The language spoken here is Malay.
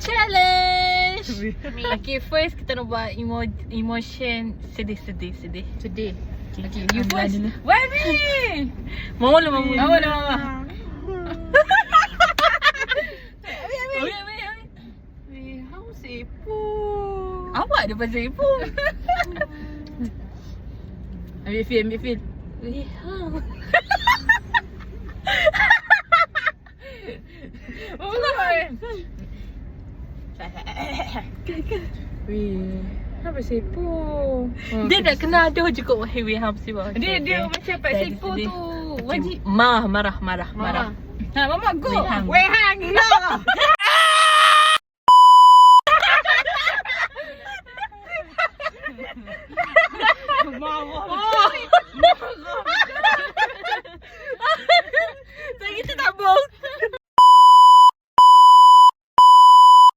challenge. Okay, first kita nak buat emotion sedih. Sedih. Okay, You you first. first. Why me? Mama lah mama. How sepo. Awak ada pasal ibu. Ambil feel. Weh, apa sepo? Dia dah kena ada juga wahai ham si bawah. Dia macam Pak Sepo sedih. tu. Wajib. Marah. Ha, mama go. Wei Hang. Wei Hang, gila.